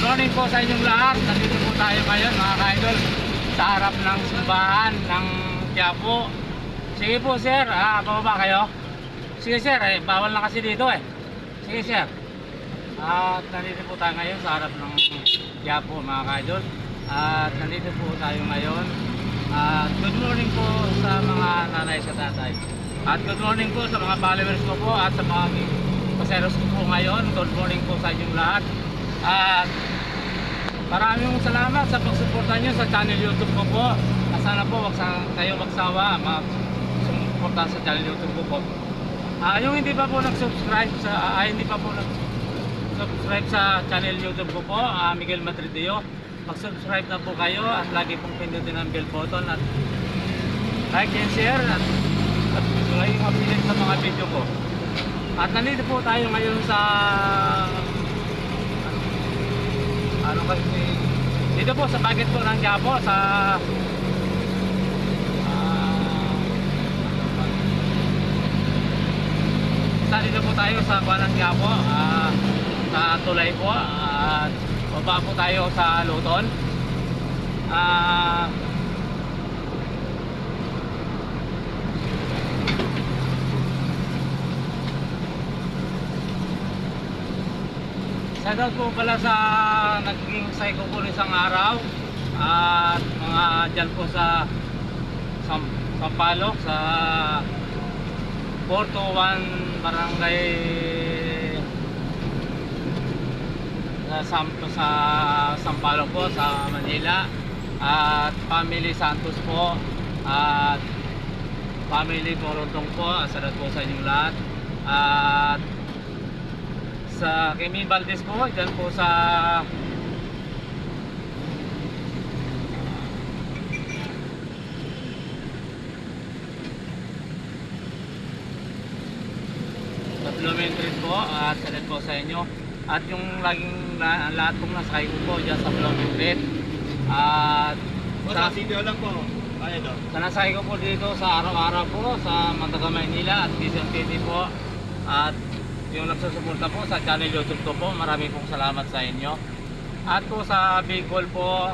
morning po sa inyong lahat. Nandito po tayo ngayon mga ka-idol sa harap ng simbahan ng Quiapo. Sige po sir, bababa kayo. Sige sir, bawal na kasi dito eh. Sige sir. At nandito po tayo ngayon sa harap ng Quiapo mga ka-idol. At nandito po tayo ngayon. At good morning po sa mga nanay sa tatay. At good morning po sa mga followers ko po at sa mga paseros ko po ngayon. Good morning po sa inyong lahat. At maraming salamat sa pagsuporta nyo sa channel YouTube ko po. Sana po kayo magsawa magsuporta sa channel YouTube ko po. Yung hindi pa po nag-subscribe sa channel YouTube ko po, Miguel Matrideo, mag-subscribe na po kayo at lagi pong pindutin ang bell button at like and share at lagi mapilit sa mga video ko. At nandito po tayo ngayon sa dito po sa baget po ng Quiapo sa dito po tayo sa Kuanang Quiapo, sa tulay po, at baba po tayo sa Luton. Shoutout po pala sa naging psycho po isang araw at mga dyan po sa Sampaloc sa 421 barangay sa Sampaloc po sa Manila, at family Santos po at family Corotong po. Shoutout po sa inyong lahat. At sa Kimi Valdez po, dyan po sa Bloomington po, at salat po sa inyo. At yung laging lahat pong nasakay ko po dyan sa Bloomington. At sa video lang po kaya do. Sa nasakay ko po dito sa araw-araw po sa Mantaga, Maynila at Quezon City po. At yung nagsusuporta po sa channel YouTube ko po, maraming pong salamat sa inyo. At po sa Bicol po,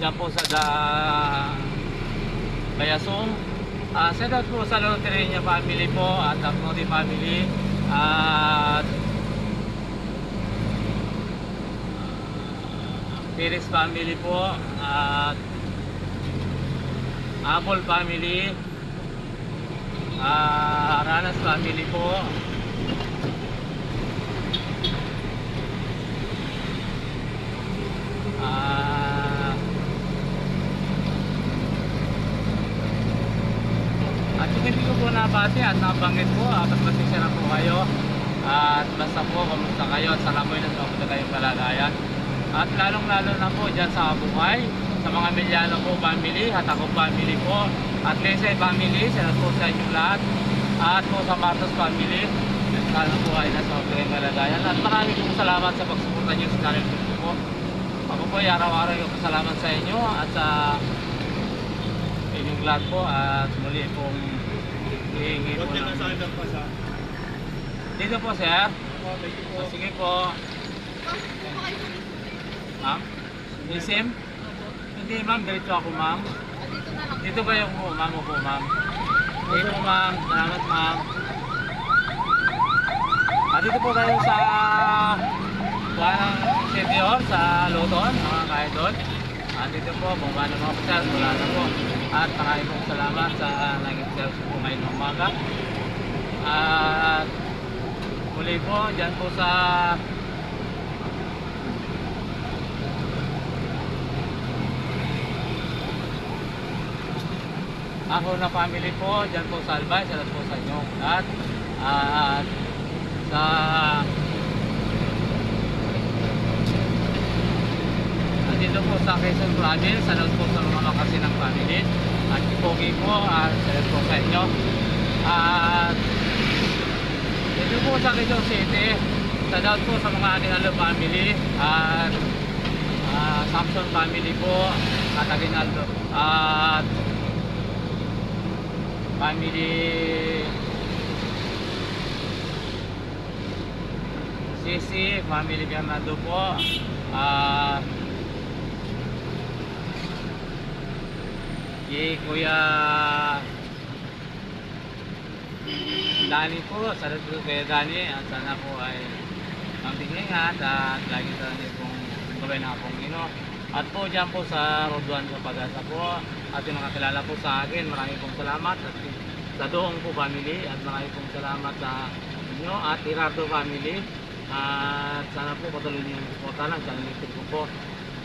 dyan po sa Bayasong, shout out po sa Loteria family po at Aknodi family at Piris family po at Apple family, Aranas family po, at yung hindi ko po nabati at nabanggit po at pasensya na po kayo. At basta po kamusta kayo at sana mo yun at mabuti kayong kalagayan. At lalong lalo na po dyan sa Bukay, sa mga Emiliano po family at ako family po at Lesay family, sana po sa inyong lahat. At po sa Martos family, sana po ay nasa mabuti kayong kalagayan. At maraming pong salamat sa pagsuporta nyo sa channel po. Ako po ay araw-araw yung pasalamat sa inyo at sa inyong lahat po, at muli pong hihingi po ng dito po sir. Sige po ma'am. Isim? Hindi ma'am, diretso ako ma'am. Dito kayo po ma'am. Opo ma'am. Hindi po ma'am, salamat ma'am. At dito po tayo sa Kuanang City Hall sa Luton mga ka-idol. At dito po, bumaba ng mga pasal, wala na po. At maraming pong salamat sa naging sales po ngayon ng umaga. At muli po, dyan po sa ako na family po, dyan po sa Albay, salat po sa inyo. At sa dito po sa Quezon Province, salat po sa mga Makasinang family. At Pogi po, salat po sa inyo. At dito po sa Quezon City, salat po sa mga Aguinaldo family. At Samson family po at Aguinaldo. At family Sisi, family Bernardo po, Ah, Kuya Dani po, salut po kay Dani at sana po ay ingat at lagi sa inyo pong gawin ng Panginoon. At po dyan po sa Road 1 sa Pag-asa po at yung nakakilala po sa akin, maraming pong salamat at sa Doong po family at maraming pong salamat sa inyo at Irardo family at sana po patuloy niyo yung suporta ng channel YouTube ko po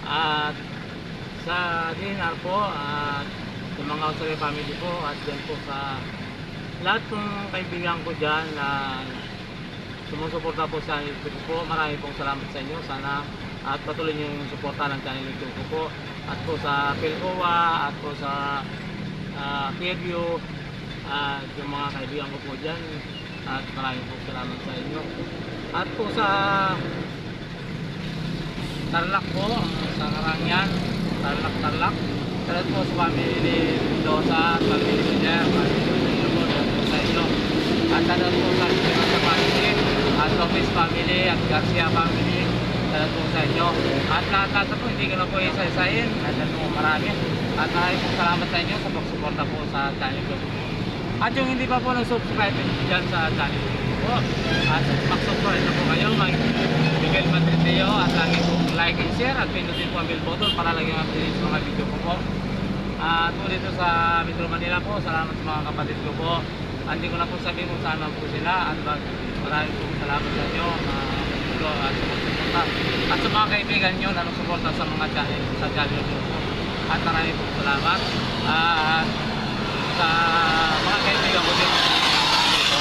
at sa DNR po at sa mga Osore family po at dyan po sa lahat ng kaibigan ko dyan na sumusuporta po sa YouTube ko, marami pong salamat sa inyo. Sana at patuloy niyo yung suporta ng channel YouTube ko po at po sa Pilcoa at po sa Fairview at yung mga kaibigan ko po dyan at marami pong salamat sa inyo. At po sa Tarlac po, sa Karangyan, Tarlac. Salamat po sa family ni Mendoza, family ni Jer, family ni Lubos, sa inyo. At salamat po sa Mendoza family, at Lopez family, at Garcia family. Salamat po sa inyo. At lahat po, hindi ko na po isa-isahin. At po marami. At maraming po salamat sa inyo sa pagsuporta po sa channel ko. At yung hindi pa po nag-subscribe dyan sa channel ko po. At mag-subscribe na po kayo. Miguel Matriteo at lagi po like and share at pindutin po ang bell button para lagi mag-update sa mga video ko po. At po dito sa Metro Manila po, salamat sa mga kapatid ko po. At hindi ko na po sabihin kung saan po sila. At maraming po salamat sa inyo. At sumusuporta. At sa mga kaibigan nyo na nagsuporta sa mga channel ko po. At maraming po salamat. At sa mga kaibigan ko din dito.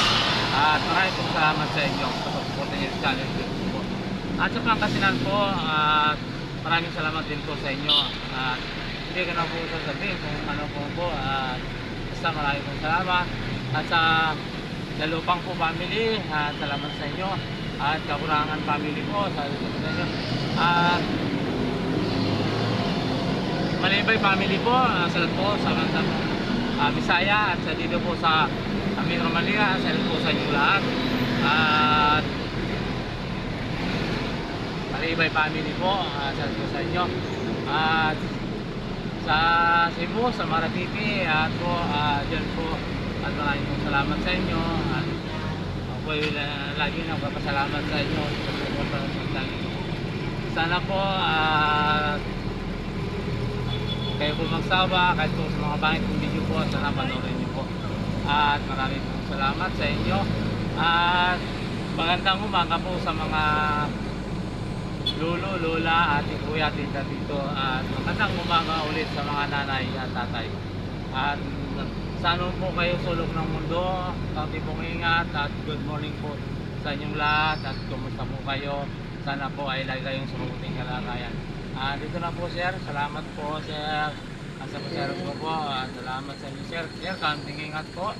At maraming po salamat sa inyo sa pagsuporta nyo sa channel ko po. At sa Pangasinan po, maraming salamat din po sa inyo. At hindi ko na po sasabihin kung ano po. Basta maraming po salamat. At sa Dalupang po family, salamat sa inyo. At Kakurangan family po, salamat sa inyo. At Malibay family po, salamat po sa mga Bisaya at sa dito po sa Metro Manila, salamat po sa inyo lahat. At Malibay family po, salamat po sa inyo. At sa Cebu, sa Marapipi, at po dyan po at maraming pong salamat sa inyo. At ako ay lagi nagpapasalamat sa inyo sa suporta sa channel. Sana po kayo po magsawa kahit po sa mga bangit kong video po, sana panoorin niyo po. At maraming pong salamat sa inyo. At magandang umaga po sa mga lolo, lola, ate, kuya, tita dito. At magandang umaga ulit sa mga nanay at tatay. At sana po kayo sulok ng mundo. Kaunti pong ingat at good morning po sa inyong lahat. At kumusta po kayo? Sana po ay lagi kayong sumuting kalagayan. Dito na po sir. Salamat po sir. Sa pasero ko po. Salamat sa inyo sir. Sir, kaunting ingat po.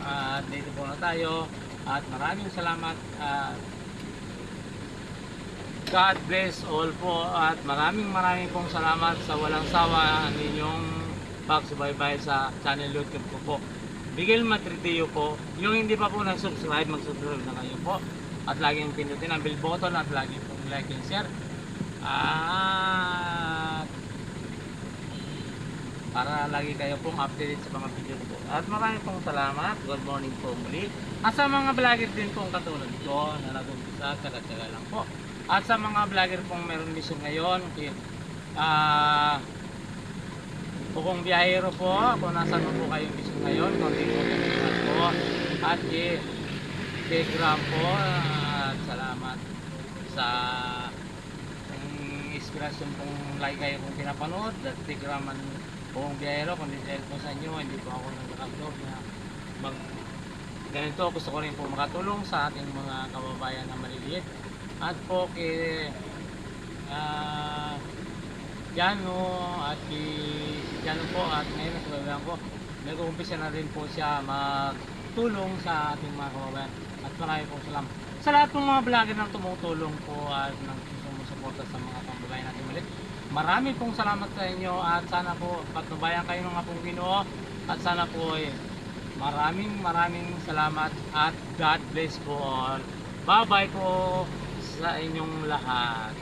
At dito po na tayo. At maraming salamat. God bless all po. At maraming pong salamat sa walang sawa ninyong pagsubaybay sa channel YouTube ko po. Miguel Matriteo po. Yung hindi pa po nag-subscribe, mag-subscribe na kayo po. At laging pindutin ang bell button at laging pong like and share. At para lagi kayo pong updated sa mga video ko. At maraming pong salamat. Good morning po muli. At sa mga vlogger din pong katulad ko na nag-umpisa, tsaga-tsaga lang po. At sa mga vlogger pong meron mission ngayon, kung biyahero po, kung nasan po kayong mission ngayon, konting po. At Telegram po, at salamat sa inspirasyon pong like kayo kung pinapanood. At Telegram man kung biyahero, kung detail po sa inyo, hindi po ako nagkakablog na ganito. Gusto ko rin po makatulong sa ating mga kababayan na maliliit. At po kay Jano at Jano po at ngayon nagkababayan ko, nag-uumpisa na rin po siya magtulong sa ating mga kababayan. At marami po salamat sa lahat ng mga vlogger na tumutulong po at sumusuporta sa mga kababayan natin ulit. Marami pong salamat sa inyo at sana po patnubayan kayo ng apong Ginoo at sana po maraming salamat at God bless po all. Bye bye po sa inyong lahat.